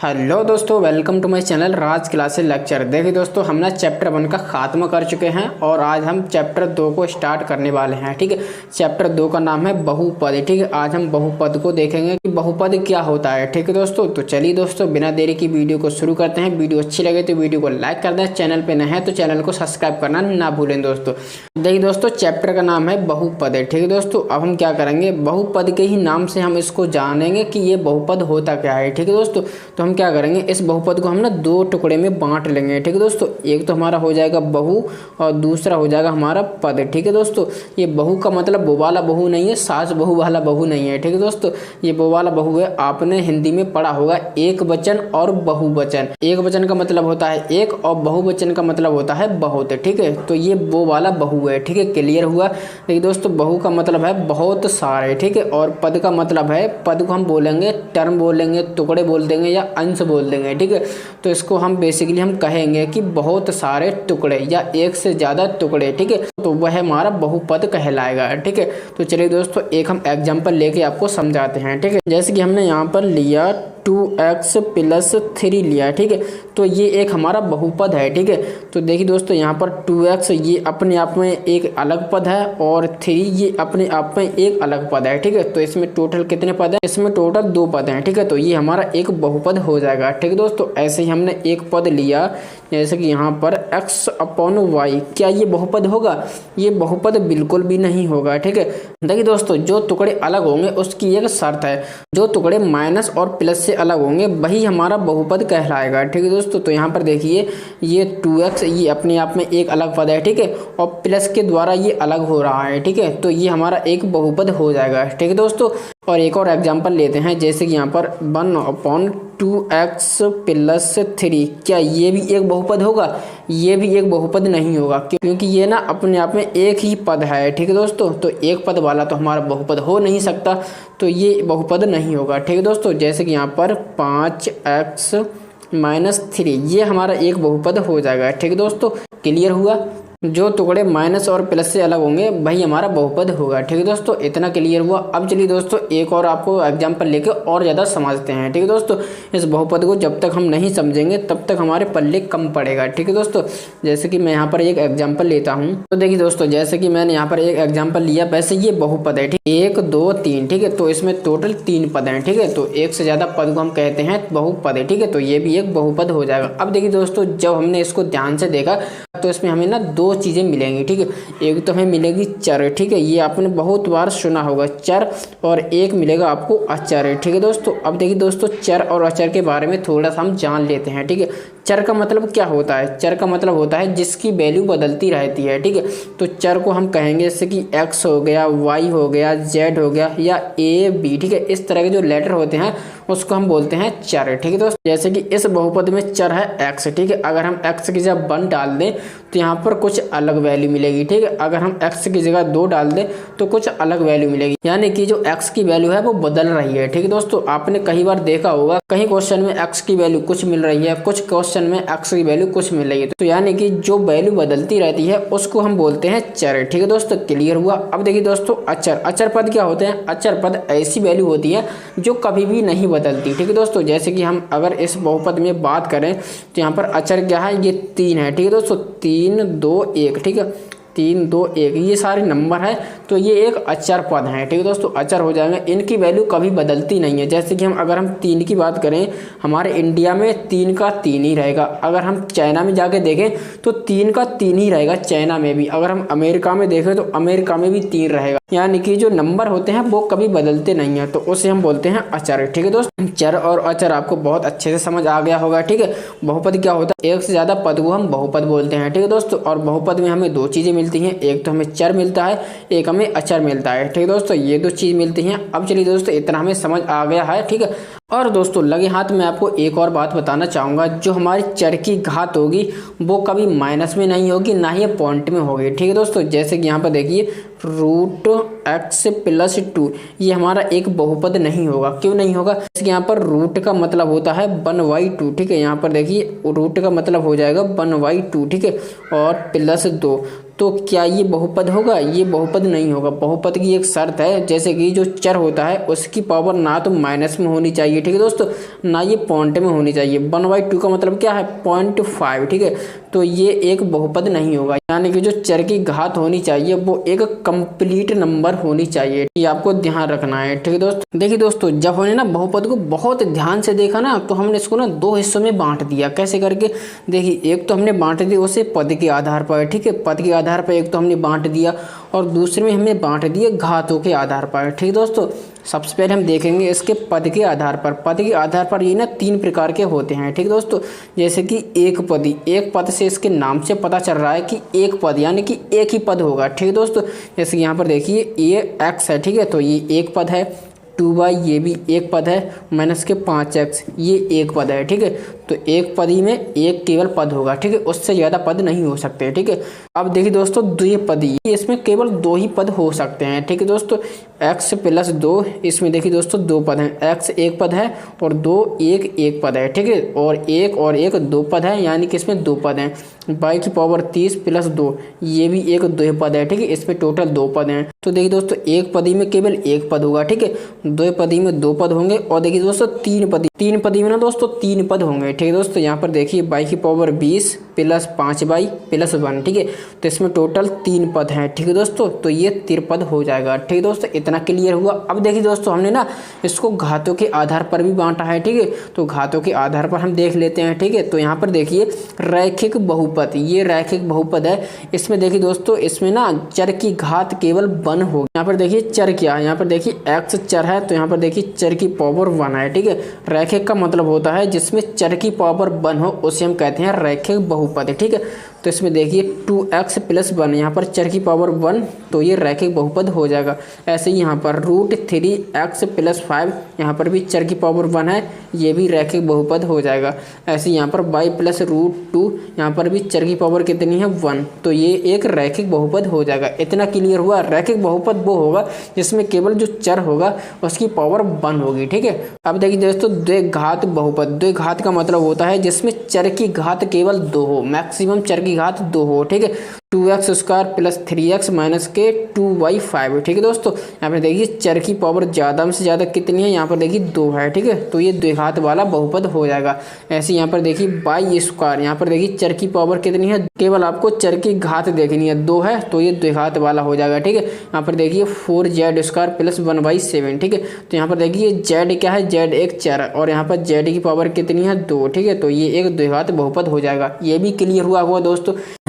Hello दोस्तों, welcome to my channel Raj classes lecture. देखिए दोस्तों, हम ना चैप्टर 1 का खात्मा कर चुके हैं और आज हम चैप्टर 2 को स्टार्ट करने वाले हैं। ठीक है, चैप्टर 2 का नाम है बहुपद। ठीक है, आज हम बहुपद को देखेंगे कि बहुपद क्या होता है। ठीक है दोस्तों, तो चलिए दोस्तों बिना देरी की वीडियो को शुरू करते हैं। वीडियो अच्छी लगे तो वीडियो को लाइक कर दें, चैनल पर नए हैं तो चैनल को सब्सक्राइब करना ना भूलें दोस्तों। देखिए दोस्तों, चैप्टर का नाम है बहुपद। ठीक है दोस्तों, अब हम क्या करेंगे, बहुपद के ही नाम से हम इसको जानेंगे कि ये बहुपद होता क्या है। ठीक है दोस्तों, तो हम क्या करेंगे, इस बहुपद को हम ना दो टुकड़े में बांट लेंगे। ठीक है दोस्तों, एक तो हमारा हो जाएगा बहु और दूसरा हो जाएगा हमारा पद। ठीक है दोस्तों, ये बहु का मतलब वो वाला बहु नहीं है, सास बहु वाला बहु नहीं है। ठीक है दोस्तों, ये वो वाला बहु है। आपने हिंदी में पढ़ा होगा एक वचन और बहुवचन। एक वचन का मतलब होता है एक और बहुवचन का मतलब होता है बहुत। ठीक है, तो ये वो वाला बहु है। ठीक है, क्लियर हुआ। देखिए दोस्तों, बहु का मतलब है बहुत सारे। ठीक है, और पद का मतलब है, पद को हम बोलेंगे टर्म बोलेंगे, टुकड़े बोल देंगे या अंश बोल देंगे। ठीक है, तो इसको हम बेसिकली हम कहेंगे कि बहुत सारे टुकड़े या एक से ज़्यादा टुकड़े। ठीक है, तो वह हमारा बहुपद कहलाएगा। ठीक है, तो चलिए दोस्तों एक हम एग्जांपल लेके आपको समझाते हैं। ठीक है, जैसे कि हमने यहाँ पर लिया 2x + 3 लिया। ठीक है, तो ये एक हमारा बहुपद है। ठीक है, तो देखिए दोस्तों, यहाँ पर 2x ये अपने आप में एक अलग पद है और 3 ये अपने आप में एक अलग पद है। ठीक है, तो इसमें टोटल कितने पद हैं, इसमें टोटल 2 पद हैं। ठीक है, तो ये हमारा एक बहुपद हो जाएगा। ठीक है दोस्तों, ऐसे ही हमने एक पद लिया जैसे कि यहाँ पर x/y, क्या ये बहुपद होगा? ये बहुपद बिल्कुल भी नहीं होगा। ठीक है, देखिए दोस्तों, जो टुकड़े अलग होंगे उसकी एक शर्त है, जो टुकड़े माइनस और प्लस से अलग होंगे वही हमारा बहुपद कहलाएगा। ठीक है दोस्तों, तो यहाँ पर देखिए ये 2x ये अपने आप में एक अलग पद है। ठीक है, और प्लस के द्वारा ये अलग हो रहा है। ठीक है, तो ये हमारा एक बहुपद हो जाएगा। ठीक है दोस्तों, और एक और एग्जांपल लेते हैं जैसे कि यहाँ पर 1/2x + 3, क्या ये भी एक बहुपद होगा? ये भी एक बहुपद नहीं होगा, क्योंकि ये ना अपने आप में एक ही पद है। ठीक है दोस्तों, तो एक पद वाला तो हमारा बहुपद हो नहीं सकता, तो ये बहुपद नहीं होगा। ठीक है दोस्तों, जैसे कि यहाँ पर 5x - 3 ये हमारा एक बहुपद हो जाएगा। ठीक है दोस्तों, क्लियर हुआ। जो टुकड़े माइनस और प्लस से अलग होंगे वही हमारा बहुपद होगा। ठीक है दोस्तों, इतना क्लियर हुआ। अब चलिए दोस्तों एक और आपको एग्जांपल लेके और ज़्यादा समझते हैं। ठीक है दोस्तों, इस बहुपद को जब तक हम नहीं समझेंगे तब तक हमारे पल्ले कम पड़ेगा। ठीक है दोस्तों, जैसे कि मैं यहाँ पर एक एग्जाम्पल लेता हूँ। तो देखिए दोस्तों, जैसे कि मैंने यहाँ पर एक एग्जाम्पल लिया, वैसे ये बहुपद है। ठीक, 1 2 3। ठीक है, तो इसमें टोटल 3 पद हैं। ठीक है, तो एक से ज़्यादा पद को हम कहते हैं बहुपद है। ठीक है, तो ये भी एक बहुपद हो जाएगा। अब देखिए दोस्तों, जब हमने इसको ध्यान से देखा तो इसमें हमें ना दो चीज़ें मिलेंगी। ठीक है, एक तो हमें मिलेगी चर। ठीक है, ये आपने बहुत बार सुना होगा चर, और एक मिलेगा आपको अचर। ठीक है दोस्तों, अब देखिए दोस्तों, चर और अचर के बारे में थोड़ा सा हम जान लेते हैं। ठीक है, चर का मतलब क्या होता है? चर का मतलब होता है जिसकी वैल्यू बदलती रहती है। ठीक है, तो चर को हम कहेंगे जैसे कि x हो गया, y हो गया, z हो गया या a b। ठीक है, इस तरह के जो लेटर होते हैं उसको हम बोलते हैं चर। ठीक है दोस्तों, जैसे कि इस बहुपद में चर है x। ठीक है, अगर हम x की जगह 1 डाल दें तो यहाँ पर कुछ अलग वैल्यू मिलेगी। ठीक है, अगर हम x की जगह 2 डाल दें तो कुछ अलग वैल्यू मिलेगी, यानी कि जो x की वैल्यू है वो बदल रही है। ठीक है दोस्तों, आपने कई बार देखा होगा कहीं क्वेश्चन में x की वैल्यू कुछ मिल रही है, कुछ क्वेश्चन में x की वैल्यू कुछ मिल रही है, तो यानी कि जो वैल्यू बदलती रहती है उसको हम बोलते हैं चर। ठीक है दोस्तों, क्लियर हुआ। अब देखिए दोस्तों, अचर। अचर पद क्या होते हैं? अचर पद ऐसी वैल्यू होती है जो कभी भी नहीं बदलती। ठीक है दोस्तों, जैसे कि हम अगर इस बहुपद में बात करें तो यहाँ पर अचर क्या है, ये 3 है। ठीक है दोस्तों, 3 2 1। ठीक है, 3 2 1 ये सारे नंबर है, तो ये एक अचर पद है। ठीक है दोस्तों, अचर हो जाएगा, इनकी वैल्यू कभी बदलती नहीं है। जैसे कि हम अगर हम 3 की बात करें, हमारे इंडिया में 3 का 3 ही रहेगा। अगर हम चाइना में जाके देखें तो 3 का 3 ही रहेगा चाइना में भी। अगर हम अमेरिका में देखें तो अमेरिका में भी 3 रहेगा, यानी कि जो नंबर होते हैं वो कभी बदलते नहीं है, तो उसे हम बोलते हैं अचर। ठीक है दोस्तों, चर और अचर आपको बहुत अच्छे से समझ आ गया होगा। ठीक है, बहुपद क्या होता है? एक से ज्यादा पद को हम बहुपद बोलते हैं। ठीक है दोस्तों, और बहुपद में हमें 2 चीजें मिलती हैं, एक तो हमें चर मिलता है, एक हमें अचर मिलता है। ठीक है दोस्तों, ये 2 चीज मिलती हैं। अब चलिए दोस्तों, इतना हमें समझ आ गया है। ठीक है, और दोस्तों लगे हाथ में आपको एक और बात बताना चाहूँगा, जो हमारी चर की घात होगी वो कभी माइनस में नहीं होगी, ना ही पॉइंट में होगी। ठीक है दोस्तों, जैसे कि यहाँ पर देखिए √x + 2 ये हमारा एक बहुपद नहीं होगा। क्यों नहीं होगा? जैसे कि यहाँ पर रूट का मतलब होता है 1/2। ठीक है, यहाँ पर देखिए रूट का मतलब हो जाएगा 1/2। ठीक है, और +2, तो क्या ये बहुपद होगा? ये बहुपद नहीं होगा। बहुपद की एक शर्त है, जैसे कि जो चर होता है उसकी पावर ना तो माइनस में होनी चाहिए, ठीक है दोस्तों, ना ये पॉइंट में होनी चाहिए। 1/2 का मतलब क्या है? 0.5, ठीक है। तो ये एक बहुपद नहीं होगा, यानी कि जो चर की घात होनी चाहिए वो एक कंप्लीट नंबर होनी चाहिए। ये आपको ध्यान रखना है, ठीक है दोस्तों। देखिए दोस्तों, जब हमने ना बहुपद को बहुत ध्यान से देखा ना, तो हमने इसको ना 2 हिस्सों में बांट दिया। कैसे करके? देखिए, एक तो हमने बांट दिया उसे पद के आधार पर, ठीक है, पद के आधार पर एक तो हमने बांट दिया, और दूसरे में हमने बांट दिया घातों के आधार पर, ठीक है दोस्तों। सबसे पहले हम देखेंगे इसके पद के आधार पर। पद के आधार पर ये ना 3 प्रकार के होते हैं, ठीक है दोस्तों। जैसे कि एक पदी, एक पद से इसके नाम से पता चल रहा है कि एक पद, यानी कि एक ही पद होगा, ठीक है दोस्तों। जैसे कि यहाँ पर देखिए ये x है, ठीक है, तो ये एक पद है। 2y ये भी एक पद है, माइनस के 5x ये एक पद है, ठीक है। तो एक पदी में एक केवल पद होगा, ठीक है, उससे ज़्यादा पद नहीं हो सकते, ठीक है। अब देखिए दोस्तों, द्विपदी, इसमें केवल 2 ही पद हो सकते हैं, ठीक है दोस्तों। x + 2, इसमें देखिए दोस्तों 2 पद हैं। x एक पद है और 2 एक पद है, ठीक है, और 1 2 पद है, यानी कि इसमें 2 पद हैं। y³ 30 + 2 ये भी एक द्विपद है, ठीक है, इसमें टोटल 2 पद हैं। तो देखिए दोस्तों, एक पदी में केवल एक पद होगा, ठीक है, द्विपदी में 2 पद होंगे, और देखिए दोस्तों तीन पदी में ना दोस्तों 3 पद होंगे, ठीक है दोस्तों। यहाँ पर देखिए y³ 20 + 5y + 1, ठीक है, तो इसमें टोटल 3 पद हैं, ठीक है दोस्तों। तो ये त्रिपद हो जाएगा, ठीक है दोस्तों, इतना क्लियर हुआ। अब देखिए दोस्तों, हमने ना इसको घातों के आधार पर भी बांटा है, ठीक है, तो घातों के आधार पर हम देख लेते हैं, ठीक है। तो यहाँ पर देखिए रैखिक बहुपद, ये रैखिक बहुपद है। इसमें देखिए दोस्तों, इसमें ना चर की घात केवल 1 होगी। यहाँ पर देखिए चर क्या है, यहाँ पर देखिए x चर है, तो यहाँ पर देखिए चर की पावर 1 है, ठीक है। रैखिक का मतलब होता है जिसमें चर की पावर 1 हो, उसे हम कहते हैं रैखिक बहुपद, ठीक है। तो इसमें देखिए 2x + 1, यहाँ पर चर की पावर 1, तो ये रैखिक बहुपद हो जाएगा। ऐसे ही यहाँ पर √3x + 5, यहाँ पर भी चर की पावर 1 है, ये भी रैखिक बहुपद हो जाएगा। ऐसे यहाँ पर y + √2, यहाँ पर भी चर की पावर कितनी है? 1, तो ये एक रैखिक बहुपद हो जाएगा। इतना क्लियर हुआ। रैखिक बहुपद वो होगा जिसमें केवल जो चर होगा उसकी पावर 1 होगी, ठीक है। अब देखिए दोस्तों, द्विघात बहुपद, द्विघात का मतलब होता है जिसमें चर की घात केवल 2 हो, मैक्सिमम चर की घात 2 हो, ठीक है। 2x² + 3x - 2y5, ठीक है दोस्तों। यहाँ पर देखिए चर की पावर ज़्यादा में से ज़्यादा कितनी है? यहाँ पर देखिए 2 है, ठीक है, तो ये द्विघात वाला बहुपद हो जाएगा। ऐसे यहाँ पर देखिए y², यहाँ पर देखिए चर की पावर कितनी है? केवल आपको चर की घात देखनी है, 2 है, तो ये द्विघात वाला हो जाएगा, ठीक है। यहाँ पर देखिए 4z² + 1/7, ठीक है, तो यहाँ पर देखिए z क्या है? z एक चर, और यहाँ पर z की पावर कितनी है? 2, ठीक है, तो ये एक द्विघात बहुपद हो जाएगा। ये भी क्लियर हुआ दोस्तों।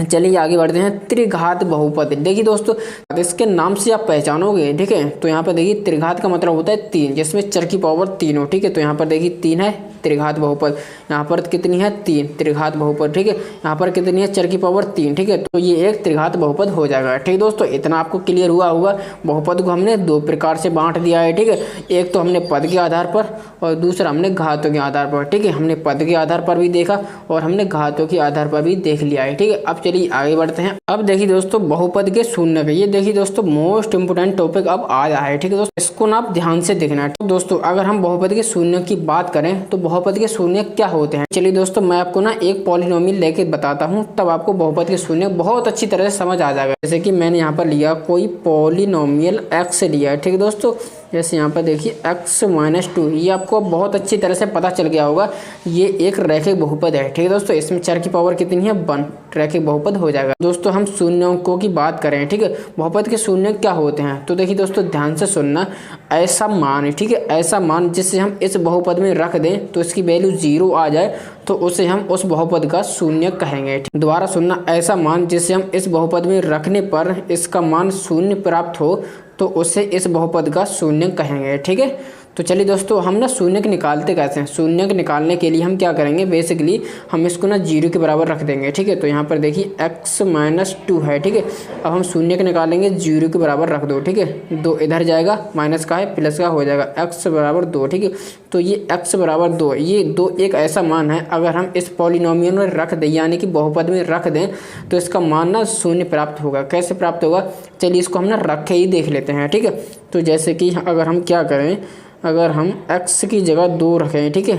चलिए आगे बढ़ते हैं। त्रिघात बहुपद, देखिए दोस्तों, इसके नाम से आप पहचानोगे, ठीक है। तो यहाँ पर देखिए त्रिघात का मतलब होता है 3, जिसमें चर की पावर 3 हो, ठीक है। तो यहाँ पर देखिए 3 है त्रिघात बहुपद, यहाँ पर कितनी है? 3 त्रिघात बहुपद, ठीक है। यहाँ पर कितनी है? चर की पावर 3, ठीक है, तो ये एक त्रिघात बहुपद हो जाएगा, ठीक है दोस्तों। इतना आपको क्लियर हुआ होगा। बहुपद को हमने 2 प्रकार से बांट दिया है, ठीक है। एक तो हमने पद के आधार पर, और दूसरा हमने घातों के आधार पर, ठीक है। हमने पद के आधार पर भी देखा और हमने घातों के आधार पर भी देख लिया है, ठीक है। अब चलिए आगे बढ़ते हैं। अब देखिए दोस्तों, बहुपद के शून्य के, ये देखिए दोस्तों मोस्ट इंपोर्टेंट टॉपिक अब आ रहा है, ठीक है दोस्तों, इसको ना आप ध्यान से देखना है। तो दोस्तों, अगर हम बहुपद के शून्य की बात करें तो बहुपद के शून्य क्या होते हैं? चलिए दोस्तों, मैं आपको ना एक पॉलिनोमियल लेके बताता हूँ, तब आपको बहुपद के शून्य बहुत अच्छी तरह से समझ आ जाएगा। जैसे कि मैंने यहाँ पर लिया कोई पॉलिनोमियल x लिया है, ठीक है दोस्तों। जैसे यहाँ पर देखिए x - 2, ये आपको बहुत अच्छी तरह से पता चल गया होगा, ये एक रैखिक बहुपद है, ठीक है दोस्तों। इसमें चर की पावर कितनी है? 1, रैखिक बहुपद हो जाएगा। दोस्तों, हम शून्यों की बात करें, ठीक है, बहुपद के शून्य क्या होते हैं? तो देखिए दोस्तों, ध्यान से सुनना। ऐसा मान, ठीक है, ऐसा मान जिसे हम इस बहुपद में रख दें तो इसकी वैल्यू 0 आ जाए, तो उसे हम उस बहुपद का शून्य कहेंगे। दोबारा सुनना, ऐसा मान जिसे हम इस बहुपद में रखने पर इसका मान 0 प्राप्त हो, तो उसे इस बहुपद का शून्य कहेंगे, ठीक है। तो चलिए दोस्तों, हम ना शून्य निकालते कैसे हैं? शून्य निकालने के लिए हम क्या करेंगे? बेसिकली हम इसको ना 0 के बराबर रख देंगे, ठीक है। तो यहाँ पर देखिए x - 2 है, ठीक है। अब हम शून्य निकालेंगे, 0 के बराबर रख दो, ठीक है। 2 इधर जाएगा, माइनस का है प्लस का हो जाएगा, x = 2, ठीक है। तो ये x = 2, ये 2 एक ऐसा मान है, अगर हम इस पॉलिनोमियल में रख दें, यानी कि बहुपद में रख दें, तो इसका मान ना 0 प्राप्त होगा। कैसे प्राप्त होगा? चलिए इसको हम ना रखे ही देख लेते हैं, ठीक है। तो जैसे कि अगर हम क्या करें, अगर हम x की जगह 2 रखें, ठीक है,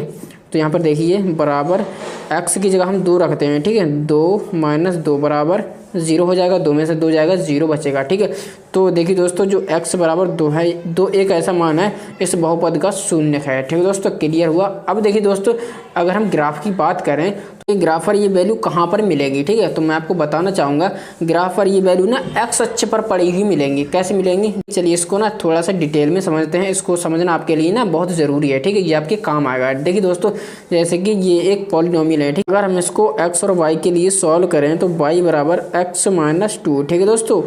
तो यहाँ पर देखिए बराबर x की जगह हम 2 रखते हैं, ठीक है। 2 - 2 बराबर 0 हो जाएगा, 2 में से 2 जाएगा, 0 बचेगा। ठीक है, तो देखिए दोस्तों जो x बराबर 2 है, 2 एक ऐसा मान है इस बहुपद का शून्य है। ठीक है दोस्तों, क्लियर हुआ। अब देखिए दोस्तों अगर हम ग्राफ की बात करें तो ये ग्राफ पर ये वैल्यू कहाँ पर मिलेगी। ठीक है, तो मैं आपको बताना चाहूँगा ग्राफ पर ये वैल्यू ना x अक्ष पर पड़ी हुई मिलेंगी। कैसे मिलेंगी, चलिए इसको ना थोड़ा सा डिटेल में समझते हैं। इसको समझना आपके लिए ना बहुत ज़रूरी है। ठीक है, ये आपके काम आएगा। देखिए दोस्तों जैसे कि ये एक पॉलिनोमियल है। ठीक, अगर हम इसको x और y के लिए सॉल्व करें तो y बराबर x माइनस 2। ठीक है दोस्तों,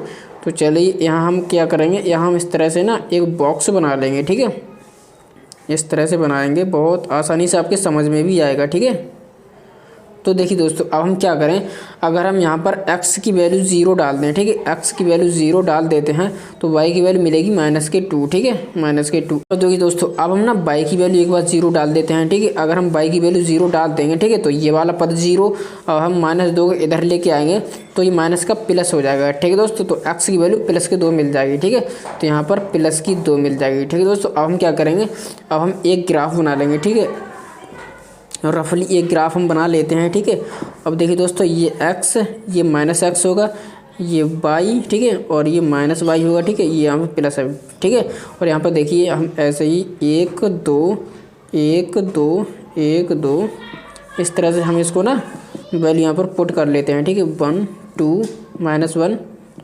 तो चलिए यहाँ हम क्या करेंगे, यहाँ हम इस तरह से ना एक बॉक्स बना लेंगे। ठीक है, इस तरह से बनाएंगे, बहुत आसानी से आपके समझ में भी आएगा। ठीक है, तो देखिए दोस्तों अब हम क्या करें, अगर हम यहाँ पर x की वैल्यू 0 डाल दें। ठीक है, x की वैल्यू 0 डाल देते हैं तो y की वैल्यू मिलेगी -2। ठीक है, -2। तो देखिए दोस्तों अब हम ना y की वैल्यू एक बार 0 डाल देते हैं। ठीक है, अगर हम y की वैल्यू 0 डाल देंगे, ठीक है, तो ये वाला पद 0 और हम -2 इधर लेके आएंगे तो ये माइनस का प्लस हो जाएगा। ठीक है दोस्तों, तो x की वैल्यू +2 मिल जाएगी। ठीक है, तो यहाँ पर +2 मिल जाएगी। ठीक है दोस्तों, अब हम क्या करेंगे, अब हम एक ग्राफ बना लेंगे। ठीक है, रफली एक ग्राफ हम बना लेते हैं। ठीक है, अब देखिए दोस्तों ये x, ये -x होगा, ये y, ठीक है, और ये -y होगा। ठीक है, ये यहाँ पर प्लस है। ठीक है, और यहाँ पर देखिए हम ऐसे ही 1 2 1 2 1 2 इस तरह से हम इसको ना वैल्यू यहाँ पर पुट कर लेते हैं। ठीक है, 1 2 -1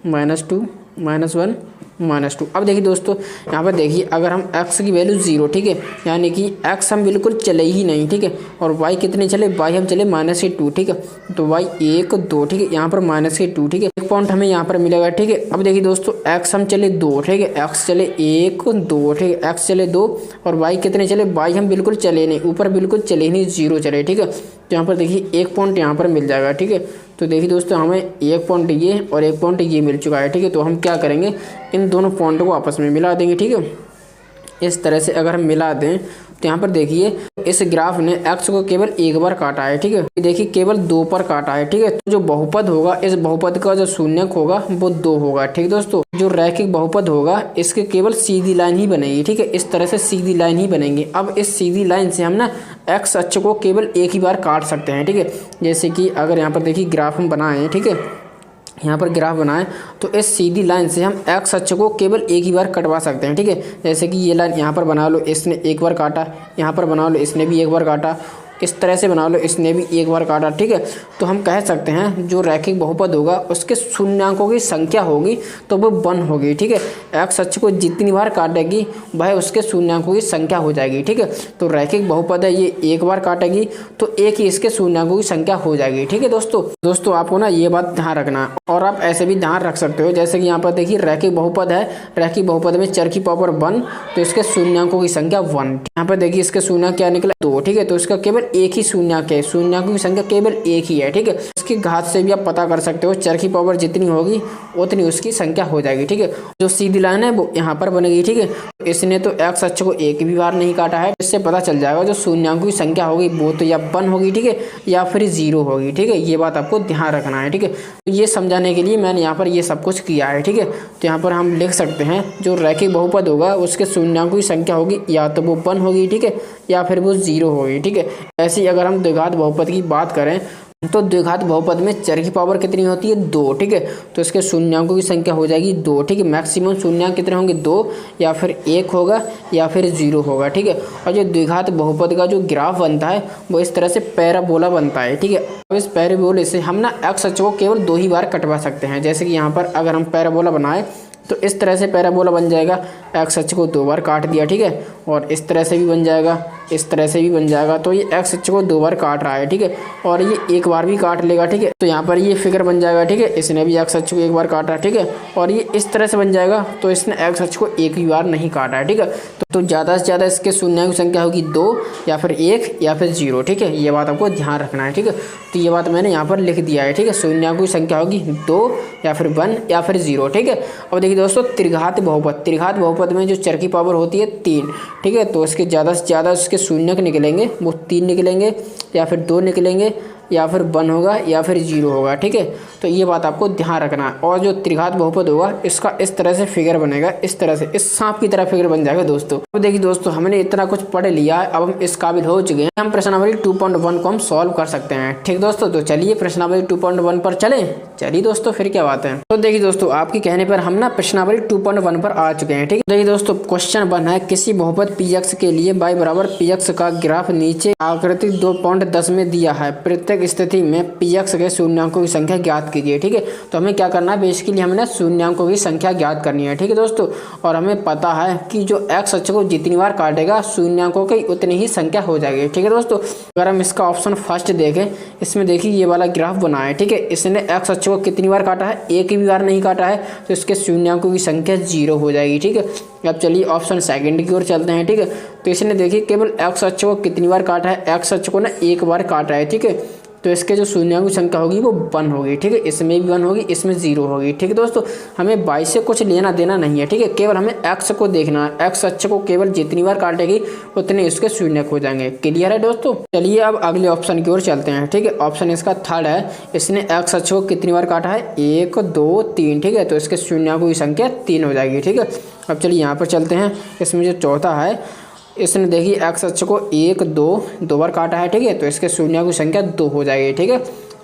-2 -1 -2। अब देखिए दोस्तों यहाँ पर देखिए अगर हम x की वैल्यू 0, ठीक है, यानी कि x हम बिल्कुल चले ही नहीं। ठीक है, और y कितने चले, y हम चले -2। ठीक है, तो y 1 2। ठीक है, यहाँ पर -2। ठीक है, एक पॉइंट हमें यहाँ पर मिलेगा। ठीक है, अब देखिए दोस्तों x हम चले 2। ठीक है, x चले 1 2। ठीक है, x चले 2 और y कितने चले, y हम बिल्कुल चले नहीं, ऊपर बिल्कुल चले नहीं, 0 चले। ठीक है, तो यहाँ पर देखिए एक पॉइंट यहाँ पर मिल जाएगा। ठीक है, तो देखिए दोस्तों हमें एक पॉइंट ये और एक पॉइंट ये मिल चुका है। ठीक है, तो हम क्या करेंगे, इन दोनों पॉइंट को आपस में मिला देंगे। ठीक है, इस तरह से अगर हम मिला दें तो यहाँ पर देखिए इस ग्राफ ने x को केवल एक बार काटा है। ठीक है, देखिए केवल 2 पर काटा है। ठीक है, तो जो बहुपद होगा इस बहुपद का जो शून्यक होगा वो 2 होगा। ठीक है दोस्तों, जो रैखिक बहुपद होगा इसके केवल सीधी लाइन ही बनेगी। ठीक है, इस तरह से सीधी लाइन ही बनेगी। अब इस सीधी लाइन से हम ना x अक्ष को केवल एक ही बार काट सकते हैं। ठीक है, जैसे कि अगर यहाँ पर देखिए ग्राफ हम बनाएं, ठीक है, यहाँ पर ग्राफ बनाएं तो इस सीधी लाइन से हम x अक्ष को केवल एक ही बार कटवा सकते हैं। ठीक है, जैसे कि ये लाइन यहाँ पर बना लो, इसने एक बार काटा, यहाँ पर बना लो, इसने भी एक बार काटा, इस तरह से बना लो, इसने भी एक बार काटा। ठीक है, तो हम कह सकते हैं जो रैखिक बहुपद होगा उसके शून्यांकों की संख्या होगी तो वो 1 होगी। ठीक है, x अक्ष को जितनी बार काटेगी वह उसके शून्यांकों की संख्या हो जाएगी। ठीक है, तो रैखिक बहुपद है, ये एक बार काटेगी तो एक ही इसके शून्यांकों की संख्या हो जाएगी। ठीक है दोस्तों आपको ना ये बात ध्यान रखना, और आप ऐसे भी ध्यान रख सकते हो जैसे कि यहाँ पर देखिए रैखिक बहुपद है, रैखिक बहुपद में चर की पावर 1 तो इसके शून्यांकों की संख्या 1। यहाँ पर देखिए इसके शून्यांक क्या निकला, 2। ठीक है, तो इसका केवल एक ही शून्यक है, शून्यकों की संख्या केवल एक ही है। ठीक है, इसकी घात से भी आप पता कर सकते हो, चर की पावर जितनी होगी उतनी उसकी संख्या हो जाएगी। ठीक है, जो सीधी लाइन है वो यहाँ पर बनेगी। ठीक है, इसने तो x अक्ष को एक भी बार नहीं काटा है, इससे पता चल जाएगा जो शून्यांकों की संख्या होगी वो तो या 1 होगी, ठीक है, या फिर 0 होगी। ठीक है, ये बात आपको ध्यान रखना है। ठीक है, तो ये समझाने के लिए मैंने यहाँ पर ये सब कुछ किया है। ठीक है, तो यहाँ पर हम लिख सकते हैं जो रैखिक बहुपद होगा उसके शून्यांकों की संख्या होगी या तो वो 1 होगी, ठीक है, या फिर वो 0 होगी। ठीक है, ऐसे ही अगर हम द्विघात बहुपद की बात करें तो द्विघात बहुपद में चर की पावर कितनी होती है, 2। ठीक है, तो इसके शून्यांकों की संख्या हो जाएगी 2। ठीक है, मैक्सिमम शून्यांक कितने होंगे, 2, या फिर 1 होगा या फिर 0 होगा। ठीक है, और जो द्विघात बहुपद का जो ग्राफ बनता है वो इस तरह से पैराबोला बनता है। ठीक है, अब इस पैराबोले से हम ना x अक्ष को केवल 2 ही बार कटवा सकते हैं। जैसे कि यहाँ पर अगर हम पैराबोला बनाए तो इस तरह से पैराबोला बन जाएगा, x अक्ष को 2 बार काट दिया। ठीक है, और इस तरह से भी बन जाएगा, इस तरह से भी बन जाएगा, तो ये x अक्ष को 2 बार काट रहा है। ठीक है, और ये एक बार भी काट लेगा। ठीक है, तो यहाँ पर ये फिगर बन जाएगा। ठीक है, इसने भी x अक्ष को एक बार काटा है। ठीक है, और ये इस तरह से बन जाएगा, तो इसने x अक्ष को एक ही बार नहीं काटा है। ठीक है, तो ज़्यादा से ज़्यादा इसके शून्यों की संख्या होगी 2 या फिर 1 या फिर 0। ठीक है, ये बात आपको ध्यान रखना है। ठीक है, तो ये बात मैंने यहाँ पर लिख दिया है। ठीक है, शून्यों की संख्या होगी 2 या फिर 1 या फिर 0। ठीक है, अब देखिए दोस्तों त्रिघात बहुपद में जो चर की पावर होती है 3। ठीक है, तो इसके ज़्यादा से ज़्यादा इसके शून्यक निकलेंगे वो 3 निकलेंगे या फिर 2 निकलेंगे या फिर 1 होगा या फिर 0 होगा। ठीक है, तो ये बात आपको ध्यान रखना है। और जो त्रिघात बहुपद होगा इसका इस तरह से फिगर बनेगा, इस तरह से, इस सांप की तरह फिगर बन जाएगा दोस्तों। तो देखिए दोस्तों, हमने इतना कुछ पढ़ लिया है, अब हम इस काबिल हो चुके हैं, हम प्रश्नावली 2.1 को हम सॉल्व कर सकते हैं। ठीक दोस्तों, तो चलिए प्रश्नावली 2.1 पर चले। चलिए दोस्तों, फिर क्या बात है। तो देखिए दोस्तों, आपके कहने पर हम ना प्रश्नावली 2.1 पर आ चुके हैं। ठीक है, देखिए दोस्तों, क्वेश्चन 1 है, किसी बहुपद px के लिए y बराबर px का ग्राफ नीचे आकृति 2.10 में दिया है। प्रत्येक स्थिति में px के शून्यांकों की संख्या ज्ञात कीजिए। ठीक है, तो हमें क्या करना है, बेसिकली हमें शून्यांकों की संख्या ज्ञात करनी है। ठीक है दोस्तों, और हमें पता है कि जो x अक्ष को जितनी बार काटेगा शून्यांकों की उतनी ही संख्या हो जाएगी। ठीक है दोस्तों, अगर हम इसका ऑप्शन फर्स्ट देखें, इसमें देखिए ये वाला ग्राफ बना है। ठीक है, इसने x अक्ष को कितनी बार काटा है, एक ही बार नहीं काटा है, तो इसके शून्यांकों की संख्या 0 हो जाएगी। ठीक है, अब चलिए ऑप्शन सेकंड की ओर चलते हैं। ठीक है, तो इसने देखिए केवल x अक्ष को कितनी बार काटा है, x अक्ष को ना एक बार काटा है। ठीक है, तो इसके जो शून्यांकों की संख्या होगी वो 1 होगी। ठीक है, इसमें भी 1 होगी, इसमें 0 होगी। ठीक है दोस्तों, हमें 22 से कुछ लेना देना नहीं है। ठीक है, केवल हमें x को देखना है, x अक्ष को केवल जितनी बार काटेगी उतने इसके शून्य हो जाएंगे। क्लियर है दोस्तों। चलिए अब अगले ऑप्शन की ओर चलते हैं। ठीक है, ऑप्शन इसका थर्ड है, इसने x अक्ष को कितनी बार काटा है, 1 2 3। ठीक है, तो इसके शून्यांकों की संख्या 3 हो जाएगी। ठीक है, अब चलिए यहाँ पर चलते हैं। इसमें जो चौथा है, इसने देखिए x अक्ष को 1 2 बार काटा है। ठीक है, तो इसके शून्यों की संख्या 2 हो जाएगी। ठीक है,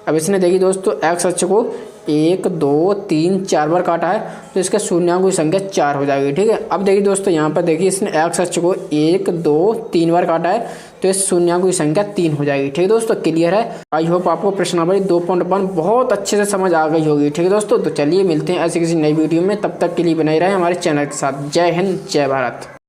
अब इसने देखिए दोस्तों x अक्ष को 1 2 3 4 बार काटा है, तो इसके शून्यों की संख्या 4 हो जाएगी। ठीक है, अब देखिए दोस्तों, यहाँ पर देखिए इसने x अक्ष को 1 2 3 बार काटा है, तो इस शून्यों की संख्या 3 हो जाएगी। ठीक है दोस्तों, क्लियर है। आई होप आपको प्रश्नावली 2.1 बहुत अच्छे से समझ आ गई होगी। ठीक है दोस्तों, तो चलिए मिलते हैं ऐसी किसी नई वीडियो में, तब तक के लिए बने रहे हमारे चैनल के साथ। जय हिंद, जय भारत।